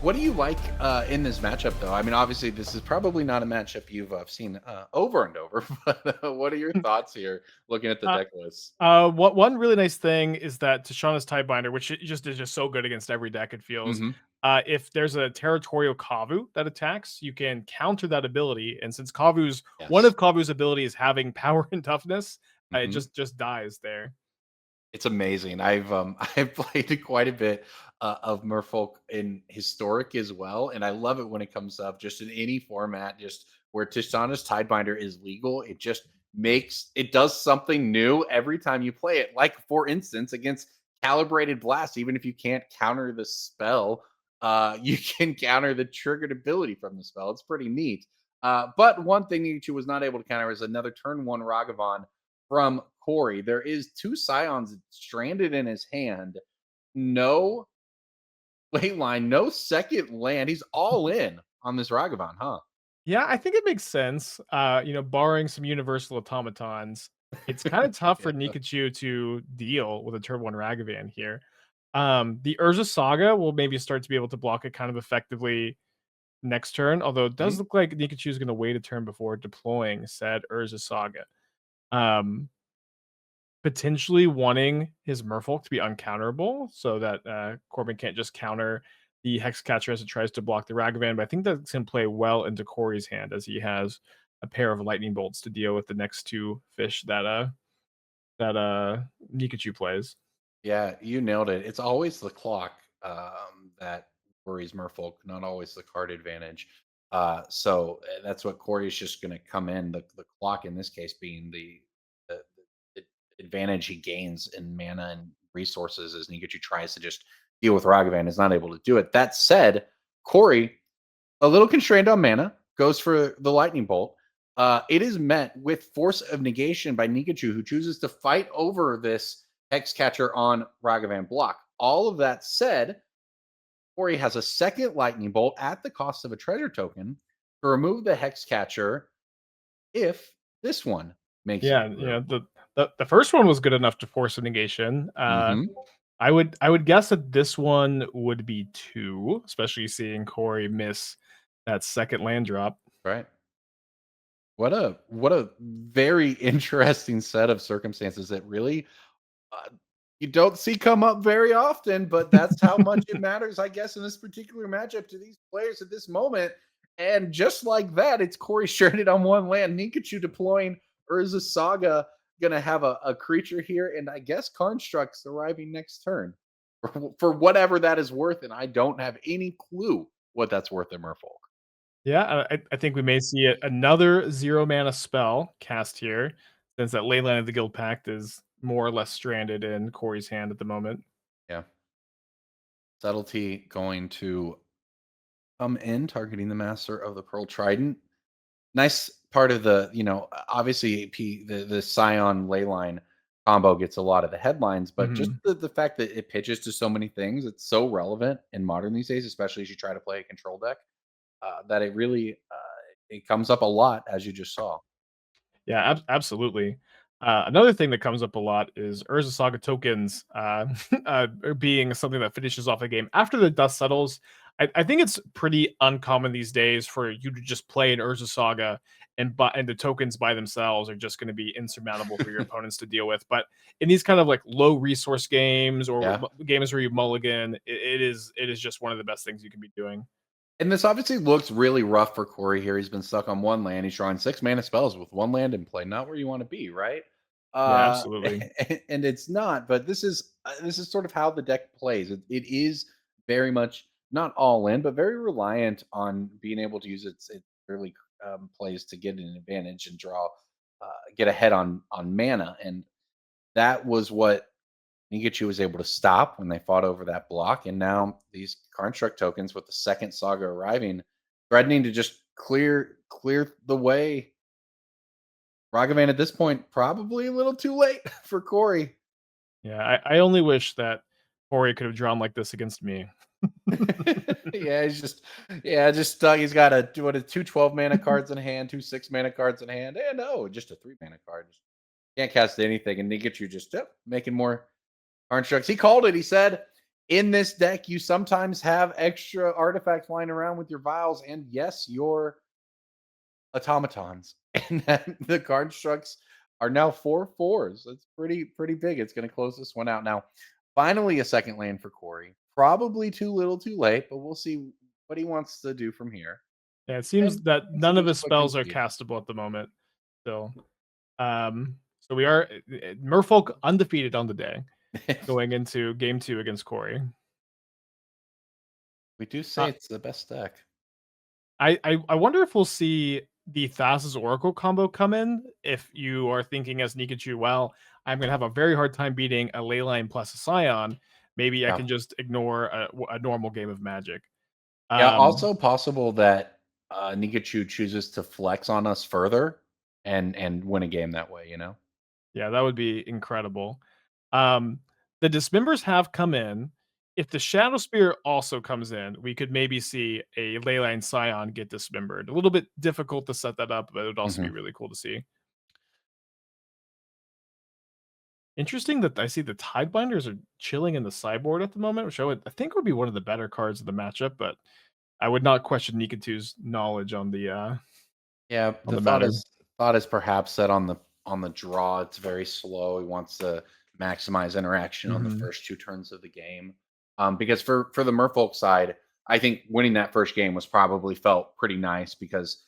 What do you like in this matchup, though? I mean, obviously, this is probably not a matchup you've seen over and over, but what are your thoughts here looking at the Uh, deck list? what one really nice thing is that Tishana's Tidebinder, which is just so good against every deck, it feels. Hmm. If there's a territorial Kavu that attacks, you can counter that ability. And since Kavu's one Yes. of Kavu's abilities having power and toughness, it Hmm. just dies there. It's amazing. I've played quite a bit of Merfolk in historic as well, and I love it when it comes up just in any format, just where Tishana's Tidebinder is legal. It just it does something new every time you play it. Like for instance, against Calibrated Blast, even if you can't counter the spell, you can counter the triggered ability from the spell. It's pretty neat. But one thing Nichu was not able to counter is another turn one Ragavan from Corey. There is two Scions stranded in his hand. No late line, no second land. He's all in on this Ragavan, huh? Yeah, I think it makes sense. Barring some universal automatons, it's kind of tough for Yeah. Nikachu to deal with a Turbo One Ragavan here. The Urza Saga will maybe start to be able to block it kind of effectively next turn, although it Mhm. does look like Nikachu is going to wait a turn before deploying said Urza Saga. Um, Potentially wanting his Merfolk to be uncounterable so that Corbin can't just counter the Hexcatcher as it tries to block the Ragavan. But I think that's going to play well into Corey's hand as he has a pair of lightning bolts to deal with the next two fish that Nikachu plays. Yeah, you nailed it. It's always the clock that worries Merfolk, not always the card advantage. So that's what Corey's just going to come in. The clock in this case being the, the advantage he gains in mana and resources as Nigachu tries to just deal with Ragavan is not able to do it. That said, Corey a little constrained on mana, goes for the lightning bolt. It is met with force of negation by Nikachu, who chooses to fight over this hex catcher on Ragavan block. All of that said, Ori has a second lightning bolt at the cost of a treasure token to remove the hex catcher if this one makes it Yeah, through. the first one was good enough to force a negation. Hmm. I would guess that this one would be two, especially seeing Corey miss that second land drop. Right. What a very interesting set of circumstances that really uh, you don't see come up very often, but that's how much it matters, I guess, in this particular matchup to these players at this moment. And just like that, it's Corey stranded on one land, Nikachu deploying Urza Saga, gonna have a creature here, and I guess Constructs arriving next turn for whatever that is worth, and I don't have any clue what that's worth in Merfolk. Yeah, I think we may see another zero mana spell cast here, since that Leyline of the Guild Pact is more or less stranded in Corey's hand at the moment. Yeah. Subtlety going to come in, targeting the Master of the Pearl Trident. Nice part of obviously the Scion Leyline combo gets a lot of the headlines, but just Mhm. the fact that it pitches to so many things, it's so relevant in modern these days, especially as you try to play a control deck, that it really it comes up a lot as you just saw. Yeah, absolutely. Another thing that comes up a lot is Urza Saga tokens being something that finishes off a game after the dust settles. I think it's pretty uncommon these days for you to just play an Urza Saga and the tokens by themselves are just going to be insurmountable for your opponents to deal with. But in these kind of like low resource games or Yeah. games where you mulligan, it is just one of the best things you can be doing. And this obviously looks really rough for Corey here. He's been stuck on one land. He's drawing 6 mana spells with one land in play. Not where you want to be, right? Yeah, Uh, absolutely. and it's not. But this is sort of how the deck plays. It is very much not all in, but very reliant on being able to use its early plays to get an advantage and get ahead on mana. And that was what Nigachu was able to stop when they fought over that block, and now these construct tokens with the second saga arriving, threatening to just clear the way. Ragavan at this point, probably a little too late for Corey. Yeah, I only wish that Corey could have drawn like this against me. Yeah, just stuck. He's got a two 12 mana cards in hand, two 6 mana cards in hand, and no, just a 3 mana card. Just can't cast anything, and Nigachu just making more constructs. He called it. He said In this deck, you sometimes have extra artifacts flying around with your vials, and yes, your automatons. And then the card structs are now 4/4s. It's pretty big. It's going to close this one out now. Finally, a second land for Corey. Probably too little, too late, but we'll see what he wants to do from here. Yeah, it seems And that once he none of gives his quick and spells are speed. castable at the moment. Still, so we are Merfolk undefeated on the day going into game 2 against Corey. We do say Uh, it's the best deck. I wonder if we'll see the Thassa's Oracle combo come in if you are thinking as Nikachu, well, I'm gonna have a very hard time beating a Leyline plus a Scion. Maybe I Yeah. can just ignore a normal game of Magic. Yeah, Um, also possible that, Nikachu chooses to flex on us further and win a game that way, you know? yeah, that would be incredible. Um, the Dismembers have come in. If the Shadow Spear also comes in, we could maybe see a Leyline Scion get dismembered. A little bit difficult to set that up, but it would also be Mhm. really cool to see. Interesting that I see the Tidebinders are chilling in the sideboard at the moment, which I think would be one of the better cards of the matchup, but I would not question Nikitu's knowledge Yeah, on the the matter. thought is perhaps that on the draw, it's very slow. He wants to maximize interaction on the Mhm. first 2 turns of the game. Because for the Merfolk side, I think winning that first game was probably felt pretty nice because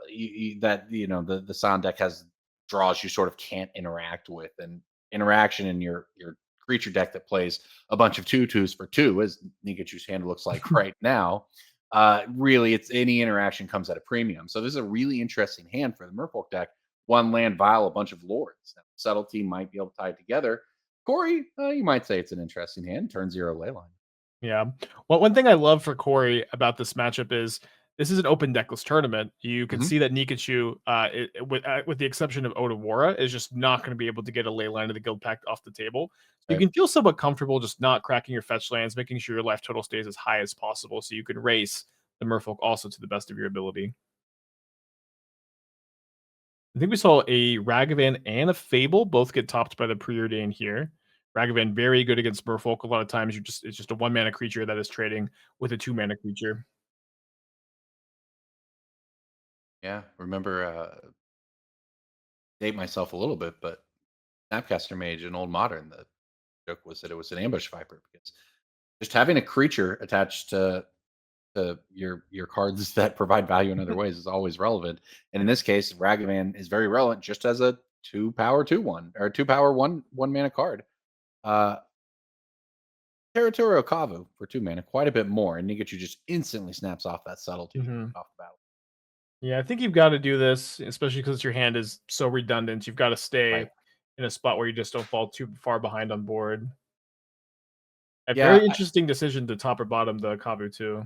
the sound deck has draws you sort of can't interact with, and interaction in your creature deck that plays a bunch of 2/2s for 2, as Nikachu's hand looks like right now, really, it's any interaction comes at a premium. So this is a really interesting hand for the Merfolk deck. One land vial, a bunch of lords. Now, subtlety might be able to tie it together. Corey, you might say it's an interesting hand. Turn 0 leyline. Yeah. Well, one thing I love for Corey about this matchup is this is an open deckless tournament. You can Hmm. see that Nikachu, with the exception of Odawara, is just not going to be able to get a ley line of the Guild Pact off the table. So you Right. can feel somewhat comfortable just not cracking your fetch lands, making sure your life total stays as high as possible, so you can race the Merfolk also to the best of your ability. I think we saw a Ragavan and a Fable both get topped by the Preordain here. Ragavan very good against Merfolk. A lot of times it's just a 1 mana creature that is trading with a 2 mana creature. Yeah. Remember, date myself a little bit, but Snapcaster Mage in Old Modern, the joke was that it was an ambush viper because just having a creature attached to your cards that provide value in other ways is always relevant. And in this case, Ragavan is very relevant just as a 2 power 2/1 or 2 power one mana card. Uh Territorial Kavu for 2 mana, quite a bit more, and Nigachu just instantly snaps off that subtlety to Mhm. kick off the battle. Yeah, I think you've gotta do this, especially because your hand is so redundant. You've gotta stay Right. in a spot where you just don't fall too far behind on board. A Yeah. very interesting decision to top or bottom the Kavu too.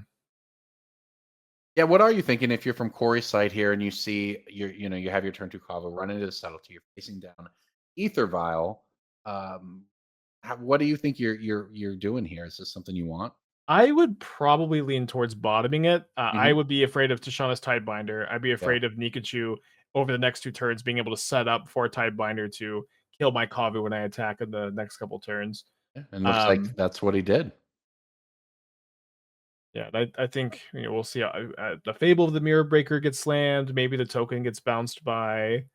Yeah. What are you thinking if you're from Corey's side here and you see you have your turn 2 Kavu run into the subtlety, you're facing down Ether Vial. Um, what do you think you're doing here? Is this something you want? I would probably lean towards bottoming it. I Hmm. would be afraid of Tishana's Tidebinder. I'd be Yeah. afraid of Nikachu over the next 2 turns being able to set up for a Tidebinder to kill my Kavu when I attack in the next couple turns. Yeah, and looks like Um, that's what he did. yeah, I think we'll see. How, the Fable of the Mirror Breaker gets slammed. Maybe the token gets bounced by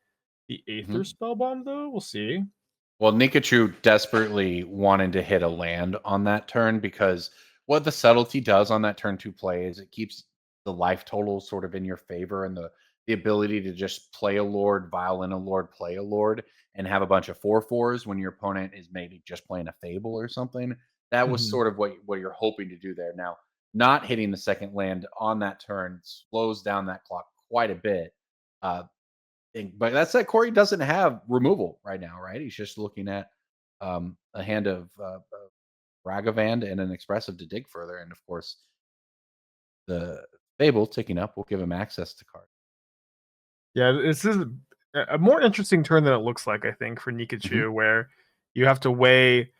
the Aether Mhm. Spellbomb, though. We'll see. Well, Nikachu desperately wanted to hit a land on that turn because what the subtlety does on that turn 2 play is it keeps the life total sort of in your favor, and the ability to just play a lord, vial in a lord, play a lord, and have a bunch of 4/4s when your opponent is maybe just playing a fable or something. That was Mhm. sort of what you're hoping to do there. Now, not hitting the second land on that turn slows down that clock quite a bit. Uh, but that said, Corey doesn't have removal right now, right? He's just looking at a hand of Ragavand and an expressive to dig further, and of course the Fable ticking up will give him access to cards. Yeah, this is a more interesting turn than it looks like, I think, for Hmm. Nikachu, where you have to weigh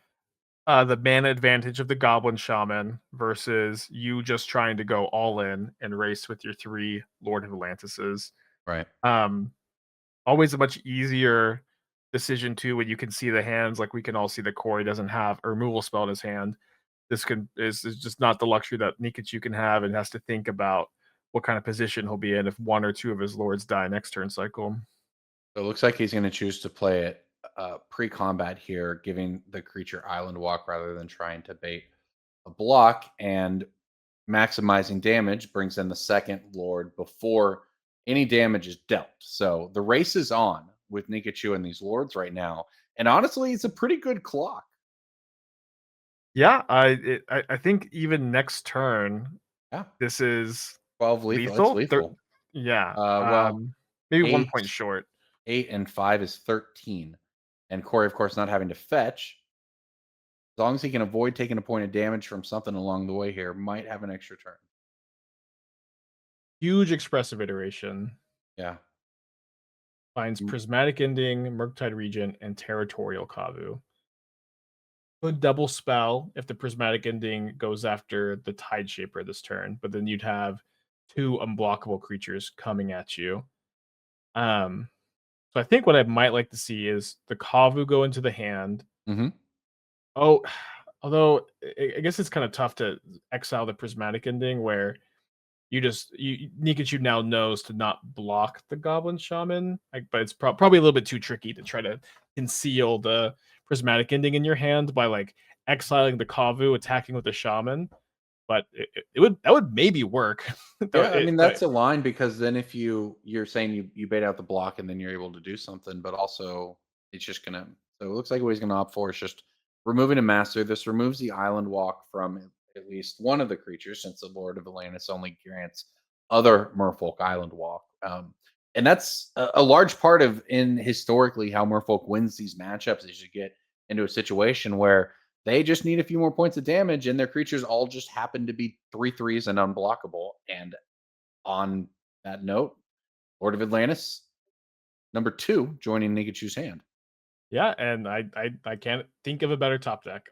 the mana advantage of the Goblin Shaman versus you just trying to go all in and race with your 3 Lord of Atlantises. Right. Um, always a much easier decision too when you can see the hands. Like we can all see that Corey doesn't have a removal spell in his hand. is just not the luxury that Nikachu can have, and has to think about what kind of position he'll be in if one or two of his lords die next turn cycle. So it looks like he's going to choose to play it pre-combat here, giving the creature island walk rather than trying to bait a block, and maximizing damage brings in the second lord before any damage is dealt. So the race is on with Nikachu and these lords right now, and honestly, it's a pretty good clock. Yeah, I think even next turn, Yeah, this is 12 lethal. It's lethal. lethal. Yeah, Well, maybe 1 point eight, short. 8 and 5 is 13, and Corey, of course, not having to fetch. As long as he can avoid taking a point of damage from something along the way here, might have an extra turn. Huge expressive iteration. Yeah. Finds Mm, Prismatic Ending, Murktide Regent, and Territorial Kavu. Could double spell if the Prismatic Ending goes after the Tide Shaper this turn, but then you'd have two unblockable creatures coming at you. Um, so I think what I might like to see is the Kavu go into the hand. mhm. Oh, although I guess it's kind of tough to exile the Prismatic Ending where Nikachu now knows to not block the Goblin Shaman, like, but it's probably a little bit too tricky to try to conceal the Prismatic Ending in your hand by like exiling the Kavu, attacking with the Shaman. But that would maybe work. Though Yeah, I mean that's a line because then if you're saying you bait out the block and then you're able to do something, but also it's just gonna. So it looks like what he's gonna opt for is just removing a master. This removes the island walk from at least one of the creatures, since the Lord of Atlantis only grants other Merfolk island walk. And that's a large part of in historically how Merfolk wins these matchups is you get into a situation where they just need a few more points of damage, and their creatures all just happen to be 3/3s and unblockable. And on that note, Lord of Atlantis, number 2, joining Nikachu's hand. yeah, and I can't think of a better top deck.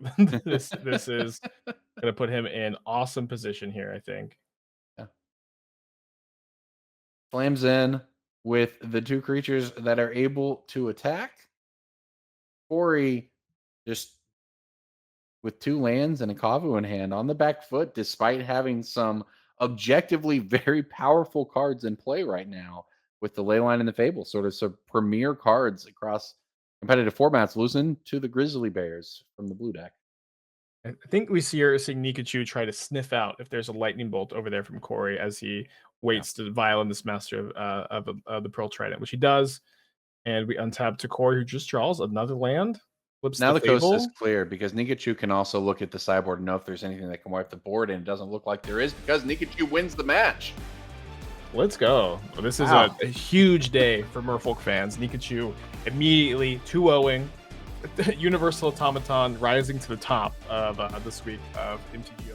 This is gonna put him in awesome position here, I think. Yeah. Slams in with the 2 creatures that are able to attack. Corey just with 2 lands and a Kavu in hand on the back foot, despite having some objectively very powerful cards in play right now with the Leyline and the Fable, sort of some premier cards across competitive formats, losing to the Grizzly Bears from the blue deck. I think seeing Nikachu try to sniff out if there's a lightning bolt over there from Corey as he Yeah. waits to violin this master of the Pearl Trident, which he does. And we untap to Corey, who just draws another land, flips Now the the coast is Fable. clear because Nikachu can also look at the sideboard and know if there's anything that can wipe the board, and it doesn't look like there is because Nikachu wins the match. Let's go. This is Wow. a huge day for Merfolk fans. Nikachu immediately 2-0ing. Universal Automaton rising to the top of this week of MTGO.